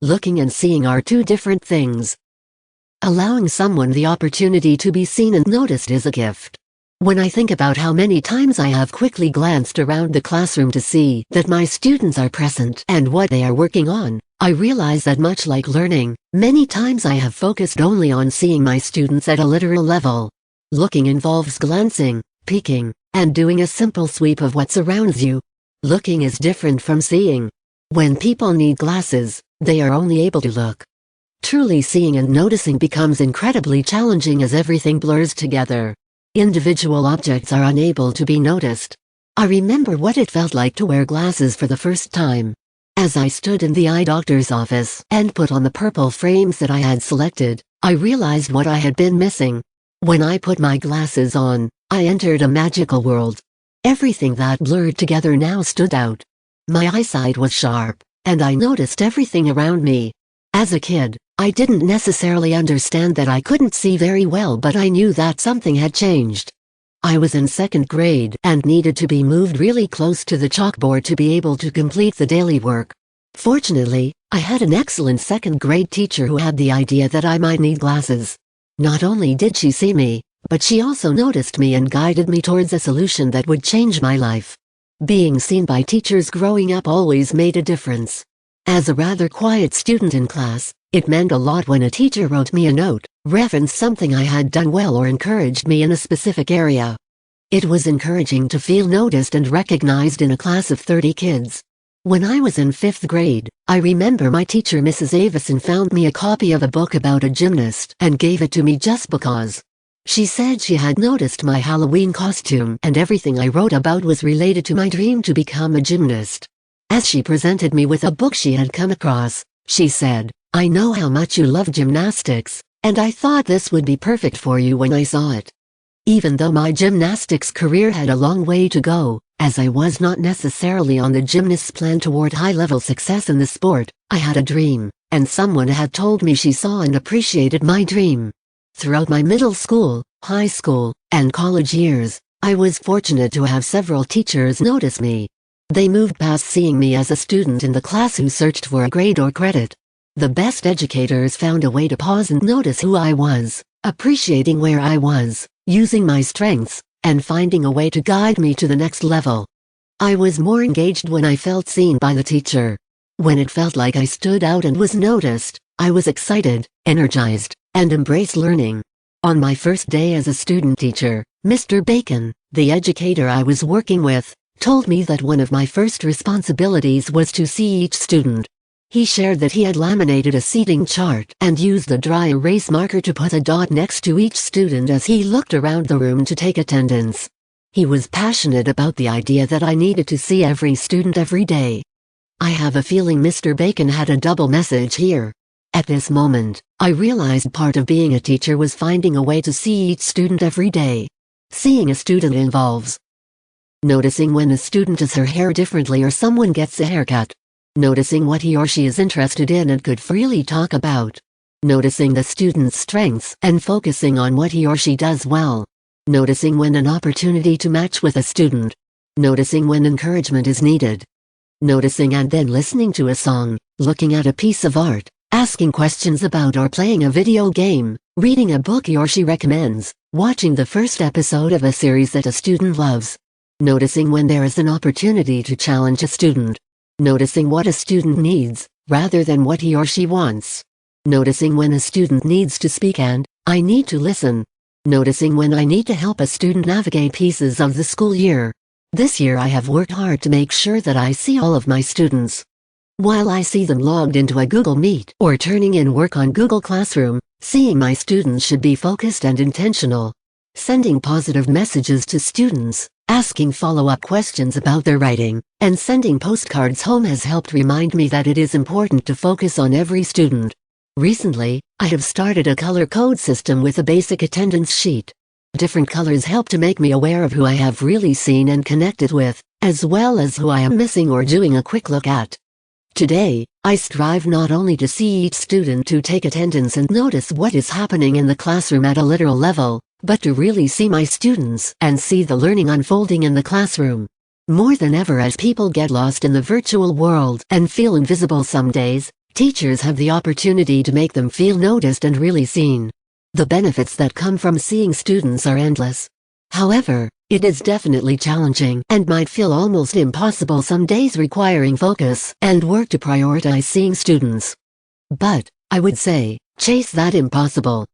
Looking and seeing are two different things. Allowing someone the opportunity to be seen and noticed is a gift. When I think about how many times I have quickly glanced around the classroom to see that my students are present and what they are working on, I realize that much like learning, many times I have focused only on seeing my students at a literal level. Looking involves glancing, peeking, and doing a simple sweep of what surrounds you. Looking is different from seeing. When people need glasses, they are only able to look. Truly seeing and noticing becomes incredibly challenging as everything blurs together. Individual objects are unable to be noticed. I remember what it felt like to wear glasses for the first time. As I stood in the eye doctor's office and put on the purple frames that I had selected, I realized what I had been missing. When I put my glasses on, I entered a magical world. Everything that blurred together now stood out. My eyesight was sharp, and I noticed everything around me. As a kid, I didn't necessarily understand that I couldn't see very well, but I knew that something had changed. I was in 2nd grade and needed to be moved really close to the chalkboard to be able to complete the daily work. Fortunately, I had an excellent 2nd grade teacher who had the idea that I might need glasses. Not only did she see me, but she also noticed me and guided me towards a solution that would change my life. Being seen by teachers growing up always made a difference. As a rather quiet student in class, it meant a lot when a teacher wrote me a note, referenced something I had done well, or encouraged me in a specific area. It was encouraging to feel noticed and recognized in a class of 30 kids. When I was in 5th grade, I remember my teacher Mrs. Avison found me a copy of a book about a gymnast and gave it to me just because. She said she had noticed my Halloween costume and everything I wrote about was related to my dream to become a gymnast. As she presented me with a book she had come across, she said, "I know how much you love gymnastics, and I thought this would be perfect for you when I saw it." Even though my gymnastics career had a long way to go, as I was not necessarily on the gymnast's plan toward high-level success in the sport, I had a dream, and someone had told me she saw and appreciated my dream. Throughout my middle school, high school, and college years, I was fortunate to have several teachers notice me. They moved past seeing me as a student in the class who searched for a grade or credit. The best educators found a way to pause and notice who I was, appreciating where I was, using my strengths, and finding a way to guide me to the next level. I was more engaged when I felt seen by the teacher. When it felt like I stood out and was noticed, I was excited, energized, and embraced learning. On my first day as a student teacher, Mr. Bacon, the educator I was working with, told me that one of my first responsibilities was to see each student. He shared that he had laminated a seating chart and used a dry erase marker to put a dot next to each student as he looked around the room to take attendance. He was passionate about the idea that I needed to see every student every day. I have a feeling Mr. Bacon had a double message here. At this moment, I realized part of being a teacher was finding a way to see each student every day. Seeing a student involves noticing when a student does her hair differently or someone gets a haircut. Noticing what he or she is interested in and could freely talk about. Noticing the student's strengths and focusing on what he or she does well. Noticing when an opportunity to match with a student. Noticing when encouragement is needed. Noticing and then listening to a song, looking at a piece of art, asking questions about or playing a video game, reading a book he or she recommends, watching the first episode of a series that a student loves. Noticing when there is an opportunity to challenge a student. Noticing what a student needs, rather than what he or she wants. Noticing when a student needs to speak and I need to listen. Noticing when I need to help a student navigate pieces of the school year. This year I have worked hard to make sure that I see all of my students. While I see them logged into a Google Meet or turning in work on Google Classroom, seeing my students should be focused and intentional. Sending positive messages to students, asking follow-up questions about their writing, and sending postcards home has helped remind me that it is important to focus on every student. Recently, I have started a color code system with a basic attendance sheet. Different colors help to make me aware of who I have really seen and connected with, as well as who I am missing or doing a quick look at. Today, I strive not only to see each student to take attendance and notice what is happening in the classroom at a literal level, but to really see my students and see the learning unfolding in the classroom. More than ever, as people get lost in the virtual world and feel invisible some days, Teachers have the opportunity to make them feel noticed and really seen. The benefits that come from seeing students are endless. However, it is definitely challenging and might feel almost impossible some days, requiring focus and work to prioritize seeing students. But I would say, chase that impossible.